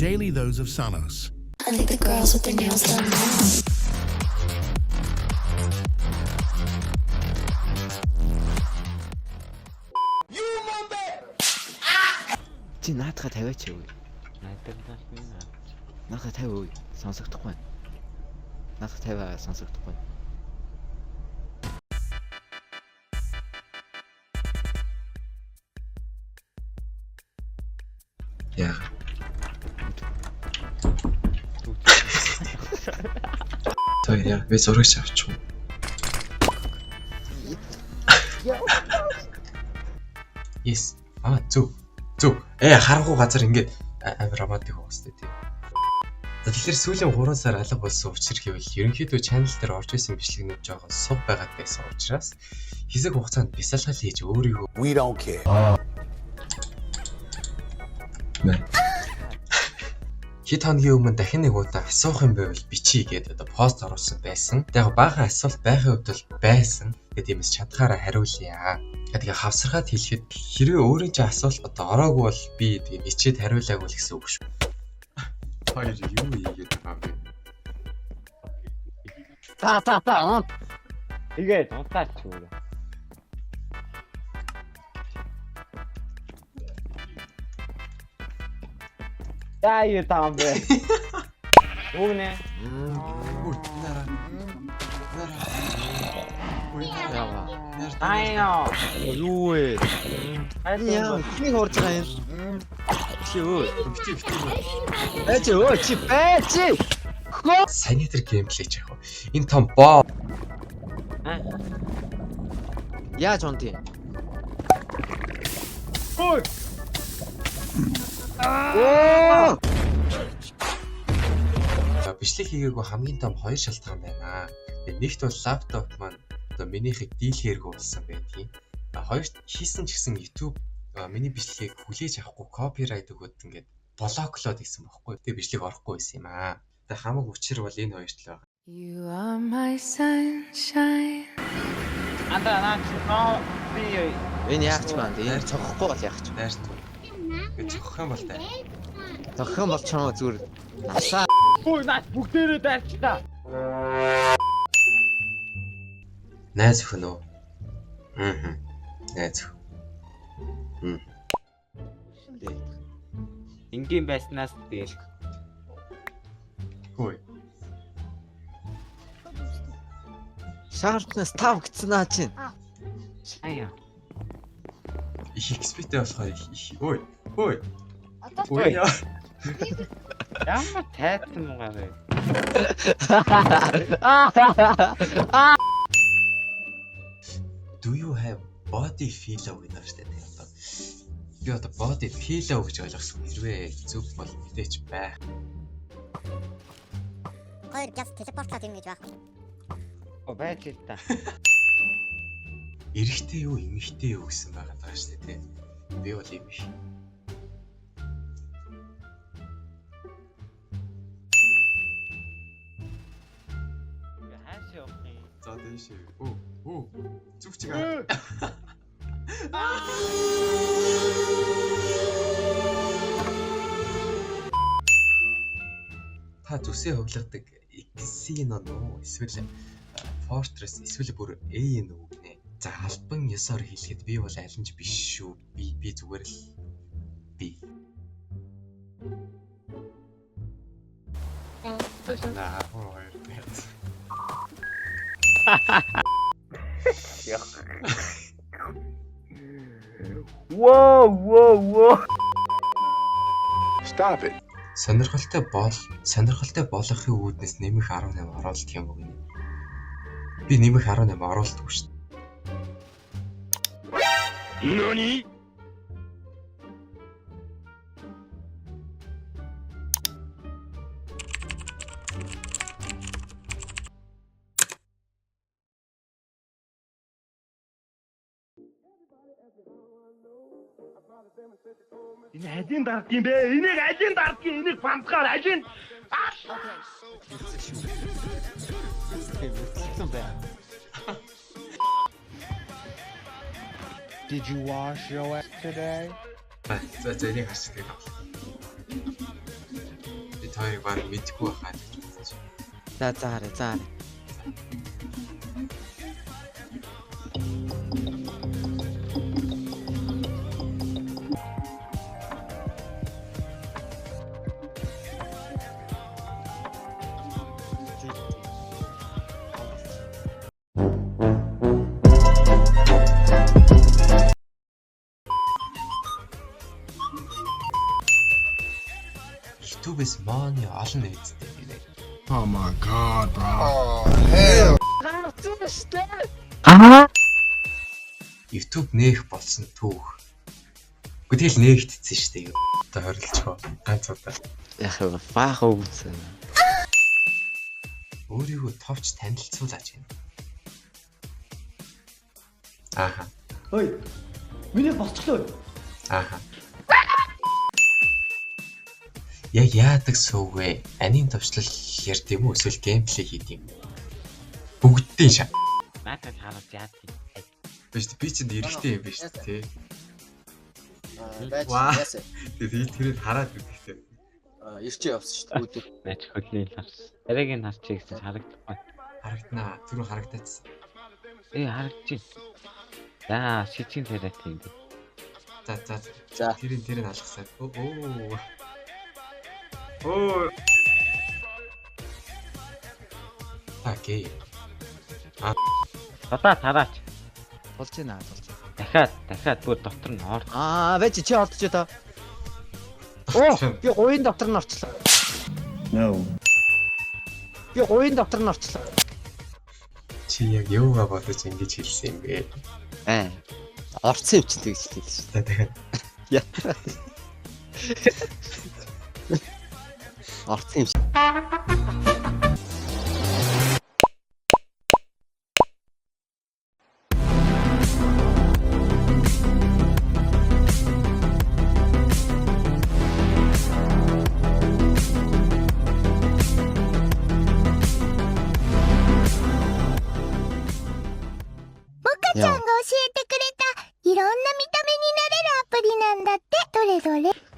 daily those of Sanos. I think the girls with their nails done now. Чи наадхаа тавиач юу? Найдагнаас минь. Наадхаа тавь уу? Сонсогдохгүй. Наадхаа тавиа сонсогдохгүй. Яа. Той яа, би зурагч авчих уу? Yes. Зүг. Харахгүй газар ингээд амар романтик уустай тийм. За тэгэхээр сүүлийн 3 сар алга болсон учир гэвэл ерөнхийдөө channel дээр орж исэн бичлэгнүүд жоохон суг байгаад байсан учраас хэсэг хугацаанд бясалгал хийж өөрийгөө We don't care. Хэд хоногийн өмнө дахин нэг удаа асуух юм байвал бичиж гээд одоо пост оруулсан байсан. Тэгээ баахан асуулт байхын хувьд бол байсан. Тэгээд тиймээс чадхаараа хариулъя. Тэгээ хавсаргаад хэлэхэд хэрвээ өөрийн чинь асуулт одоо ороогүй бол би тэгээ ичээд хариулаагүй л гэсэн үг шүү. Хоёр юу ийгээд байгаа юм бэ? Та. Тэгээд унтаач юу. Яа таам бэ. Үгнэ. Айно. Юу вэ? Яа, Хиний хуурж байгаа юм? Чи өө. Чи бэчи. Хөө. Санитар геймплей ч яг. Энэ том боо. Яаж унтий? Ой. Бичлэг хийгээгүй хамгийн том хоёр шалтгаан байна. Нэгт бол лаптоп маань одоо минийхийг дийлхээргүй болсон байдгийг. Хоёрт хийсэн ч гэсэн YouTube миний бичлэгийг хүлээж авахгүй копирайт өгөөд ингээд блоклоод исэн бохоггүй. Тэгээ бичлэг орохгүй байсан юм аа. Тэгээ хамаг учир бол энэ хоёрт л байгаа. You are my sunshine. Анда би Энэ яах ч байна. Энэ цогхгүй бол яах ч. Дайртгүй. Гэ зөхөх юм бол таа. Зохион бол чамаа зүгээр насаа. Ой, наад бүгдээрээ дайрчлаа. Найз өхөн үү? Найз өх. Ингийн байснаас тэгэл. Хөөе. Шаарднаас 5 гэсэн аа чинь. Аяа. Их XP-тэй болохоор ой. Ой. Ямар тайцсан байгаа вэ? Do you have body pillow гэдэг штэ тийм одоо. Би одоо body pillow гэж ойлгосон. Хэрвээ зүг бол мэдээч байх. Хоёр just телепортлоод юм гэж байхгүй. Байж л та. Эрэгтэй юу, эмэгтэй юу гэсэн байгаа даа штэ тийм. Би бол эмэг. Хааш явах юм? За дэшээ. Зүг чигээ. Та зүсээ хувлагдаг Xeno нөө эсвэл Fortress эсвэл бүр A нөө гинэ. За албан ёсоор хэлэхэд би бол аль нь ч биш шүү. Би зүгээр л би. Наа хоёр байц. Whoa. Stop it. Сонирхолтой болохын үүднээс нэмэх 18 оруулах юм уу гинэ. Би нэмэх 18 оруулдаг шүү. Nani? Энэ хажийн дард юм бэ? Энийг ажийн дард гин, энийг фантгаар ажийн. Did you wash your ass today? За энийг хасдаг. хоёрыг баг мэдгүй байхаа гэж бодож. За заарэ заарэ. YouTube-с money олон нээдтэй гинэ. Oh my god, bro. YouTube нээх болсон түүх. Тэгэл нээгдсэн шүү дээ. Одоо хорилчоо ганц удаа. Яг баахан үгсэн. Өөрийгөө товч танилцуулаач юм. Ааха. Ой. Миний болцлоо. Ааха. Яг яадаг суугүй. Анийн төвчлэл ярьдаг юм уу эсвэл геймплей хийдэг юм? Бүгдийн шаа. Надад харуулж яад юм. Биш би ч эрэхтэй юм биш тий. Байж Ваа. яасан. Тэгээд тэрийг хараад үзэхтэй. Ирчээ явсан шүү дээ. Үүдээ. Нач хөлний харс. Тэрийг нь харчих гэсэн харагдахгүй. Харагданаа. Түрүү харагдаадсан. Харагдчих. За шижин тариат юм. За. За. Тэрийг алгасаад. Оо. Окей. Одоо тараач. Болж байна болж. Дахиад бүр дотор нь ор. Байж чи ордож та. Оо би говийн доктор нь орчлоо. No. Би говийн доктор нь орчлоо. Чи яг юугаа бодож ингэж хэлсэн юм бэ? Орцсон юм чи тэгж хэлсэн шүү. За дахиад. Яа. Орцсон юм.ちゃんが教えてくれたいろんな見た目になれるアプリなんだって。どれどれ。